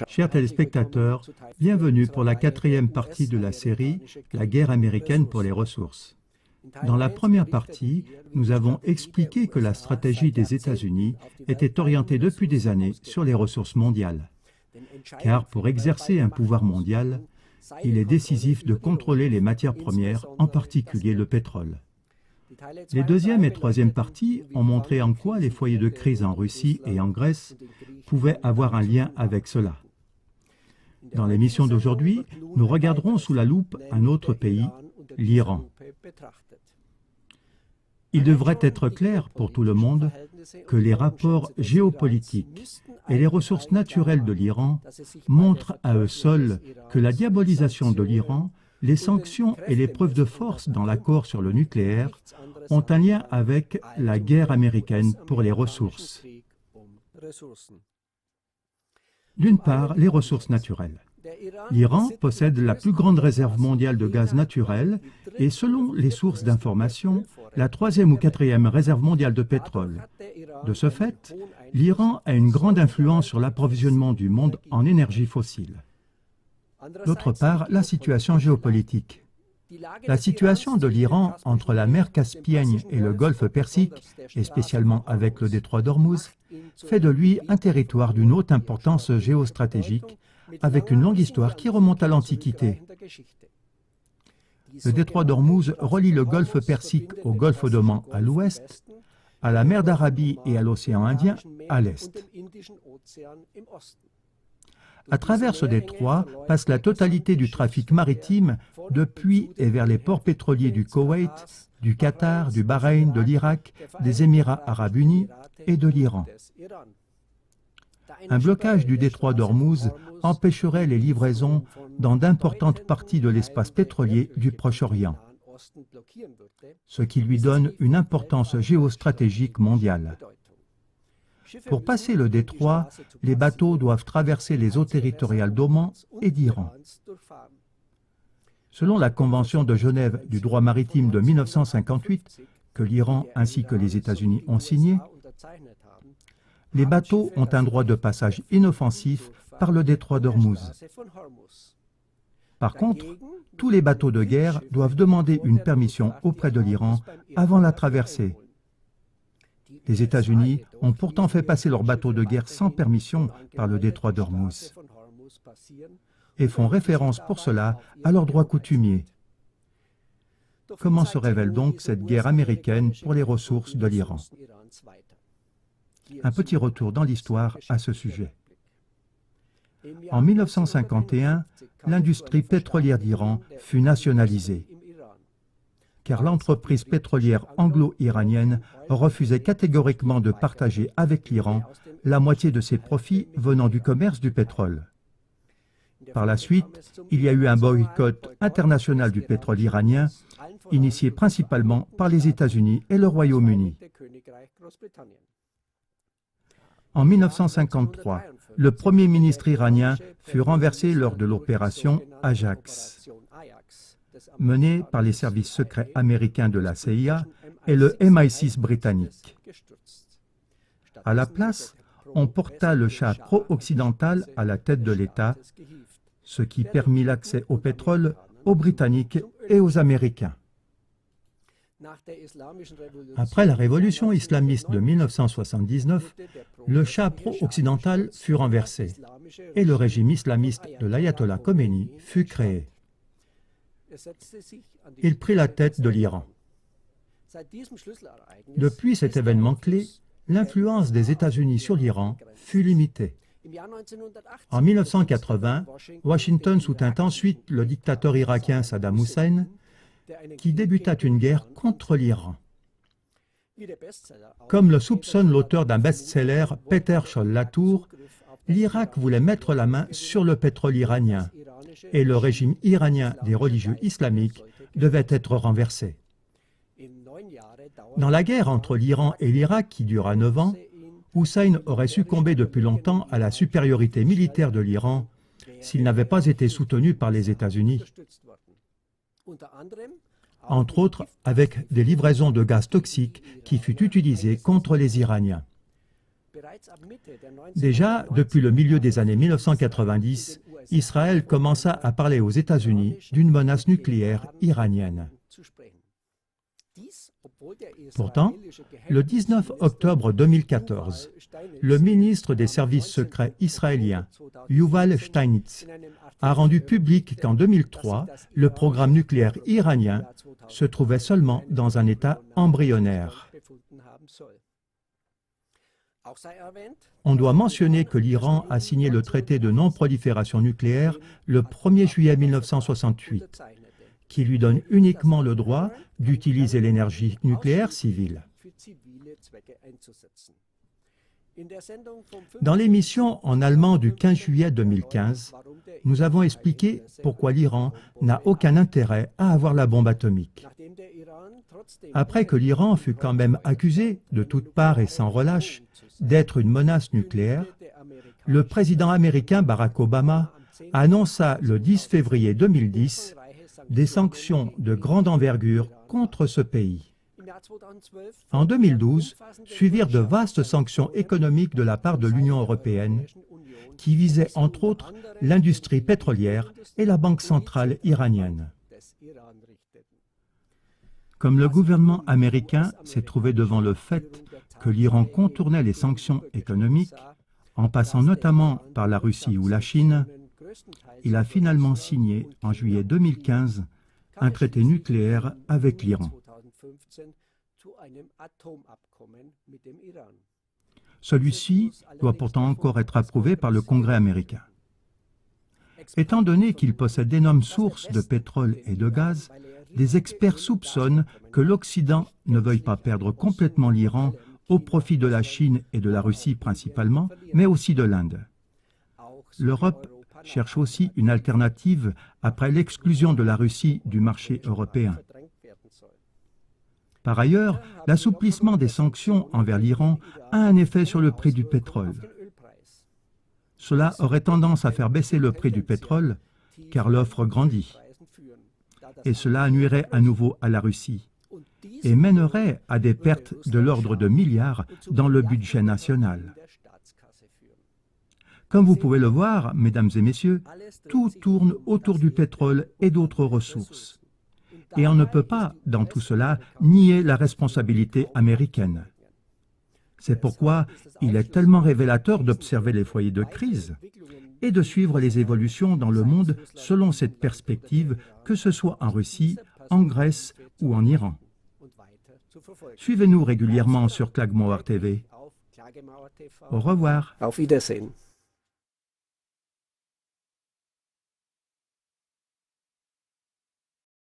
Chers téléspectateurs, bienvenue pour la quatrième partie de la série « La guerre américaine pour les ressources ». Dans la première partie, nous avons expliqué que la stratégie des États-Unis était orientée depuis des années sur les ressources mondiales. Car pour exercer un pouvoir mondial, il est décisif de contrôler les matières premières, en particulier le pétrole. Les deuxième et troisième parties ont montré en quoi les foyers de crise en Russie et en Grèce pouvaient avoir un lien avec cela. Dans l'émission d'aujourd'hui, nous regarderons sous la loupe un autre pays, l'Iran. Il devrait être clair pour tout le monde que les rapports géopolitiques et les ressources naturelles de l'Iran montrent à eux seuls que la diabolisation de l'Iran, les sanctions et les preuves de force dans l'accord sur le nucléaire ont un lien avec la guerre américaine pour les ressources. D'une part, les ressources naturelles. L'Iran possède la plus grande réserve mondiale de gaz naturel et, selon les sources d'information, la troisième ou quatrième réserve mondiale de pétrole. De ce fait, l'Iran a une grande influence sur l'approvisionnement du monde en énergie fossile. D'autre part, la situation géopolitique. La situation de l'Iran entre la mer Caspienne et le golfe Persique, et spécialement avec le détroit d'Ormuz, fait de lui un territoire d'une haute importance géostratégique, avec une longue histoire qui remonte à l'Antiquité. Le détroit d'Ormuz relie le golfe Persique au golfe d'Oman à l'ouest, à la mer d'Arabie et à l'océan Indien à l'est. À travers ce détroit passe la totalité du trafic maritime depuis et vers les ports pétroliers du Koweït, du Qatar, du Bahreïn, de l'Irak, des Émirats arabes unis et de l'Iran. Un blocage du détroit d'Ormuz empêcherait les livraisons dans d'importantes parties de l'espace pétrolier du Proche-Orient, ce qui lui donne une importance géostratégique mondiale. Pour passer le détroit, les bateaux doivent traverser les eaux territoriales d'Oman et d'Iran. Selon la Convention de Genève du droit maritime de 1958, que l'Iran ainsi que les États-Unis ont signée, les bateaux ont un droit de passage inoffensif par le détroit d'Ormuz. Par contre, tous les bateaux de guerre doivent demander une permission auprès de l'Iran avant la traversée. Les États-Unis ont pourtant fait passer leurs bateaux de guerre sans permission par le détroit d'Ormuz et font référence pour cela à leurs droits coutumiers. Comment se révèle donc cette guerre américaine pour les ressources de l'Iran? Un petit retour dans l'histoire à ce sujet. En 1951, l'industrie pétrolière d'Iran fut nationalisée, car l'entreprise pétrolière anglo-iranienne refusait catégoriquement de partager avec l'Iran la moitié de ses profits venant du commerce du pétrole. Par la suite, il y a eu un boycott international du pétrole iranien, initié principalement par les États-Unis et le Royaume-Uni. En 1953, le premier ministre iranien fut renversé lors de l'opération Ajax, menée par les services secrets américains de la CIA et le MI6 britannique. À la place, on porta le Shah pro-occidental à la tête de l'État, ce qui permit l'accès au pétrole aux Britanniques et aux Américains. Après la révolution islamiste de 1979, le Shah pro-occidental fut renversé et le régime islamiste de l'ayatollah Khomeini fut créé. Il prit la tête de l'Iran. Depuis cet événement clé, l'influence des États-Unis sur l'Iran fut limitée. En 1980, Washington soutint ensuite le dictateur irakien Saddam Hussein, qui débuta une guerre contre l'Iran. Comme le soupçonne l'auteur d'un best-seller, Peter Scholl-Latour, l'Irak voulait mettre la main sur le pétrole iranien et le régime iranien des religieux islamiques devait être renversé. Dans la guerre entre l'Iran et l'Irak, qui dura 9 ans, Hussein aurait succombé depuis longtemps à la supériorité militaire de l'Iran s'il n'avait pas été soutenu par les États-Unis. Entre autres avec des livraisons de gaz toxique qui fut utilisé contre les Iraniens. Déjà, depuis le milieu des années 1990, Israël commença à parler aux États-Unis d'une menace nucléaire iranienne. Pourtant, le 19 octobre 2014, le ministre des Services secrets israélien, Yuval Steinitz, a rendu public qu'en 2003, le programme nucléaire iranien se trouvait seulement dans un état embryonnaire. On doit mentionner que l'Iran a signé le traité de non-prolifération nucléaire le 1er juillet 1968, qui lui donne uniquement le droit d'utiliser l'énergie nucléaire civile. Dans l'émission en allemand du 15 juillet 2015, nous avons expliqué pourquoi l'Iran n'a aucun intérêt à avoir la bombe atomique. Après que l'Iran fut quand même accusé, de toutes parts et sans relâche, d'être une menace nucléaire, le président américain Barack Obama annonça le 10 février 2010 des sanctions de grande envergure contre ce pays. En 2012, suivirent de vastes sanctions économiques de la part de l'Union européenne, qui visaient entre autres l'industrie pétrolière et la banque centrale iranienne. Comme le gouvernement américain s'est trouvé devant le fait que l'Iran contournait les sanctions économiques, en passant notamment par la Russie ou la Chine, il a finalement signé en juillet 2015 un traité nucléaire avec l'Iran. Celui-ci doit pourtant encore être approuvé par le Congrès américain. Étant donné qu'il possède d'énormes sources de pétrole et de gaz, des experts soupçonnent que l'Occident ne veuille pas perdre complètement l'Iran au profit de la Chine et de la Russie principalement, mais aussi de l'Inde. L'Europe cherche aussi une alternative après l'exclusion de la Russie du marché européen. Par ailleurs, l'assouplissement des sanctions envers l'Iran a un effet sur le prix du pétrole. Cela aurait tendance à faire baisser le prix du pétrole, car l'offre grandit. Et cela nuirait à nouveau à la Russie et mènerait à des pertes de l'ordre de milliards dans le budget national. Comme vous pouvez le voir, mesdames et messieurs, tout tourne autour du pétrole et d'autres ressources. Et on ne peut pas, dans tout cela, nier la responsabilité américaine. C'est pourquoi il est tellement révélateur d'observer les foyers de crise et de suivre les évolutions dans le monde selon cette perspective, que ce soit en Russie, en Grèce ou en Iran. Suivez-nous régulièrement sur Klagemauer TV. Au revoir. Auf Wiedersehen.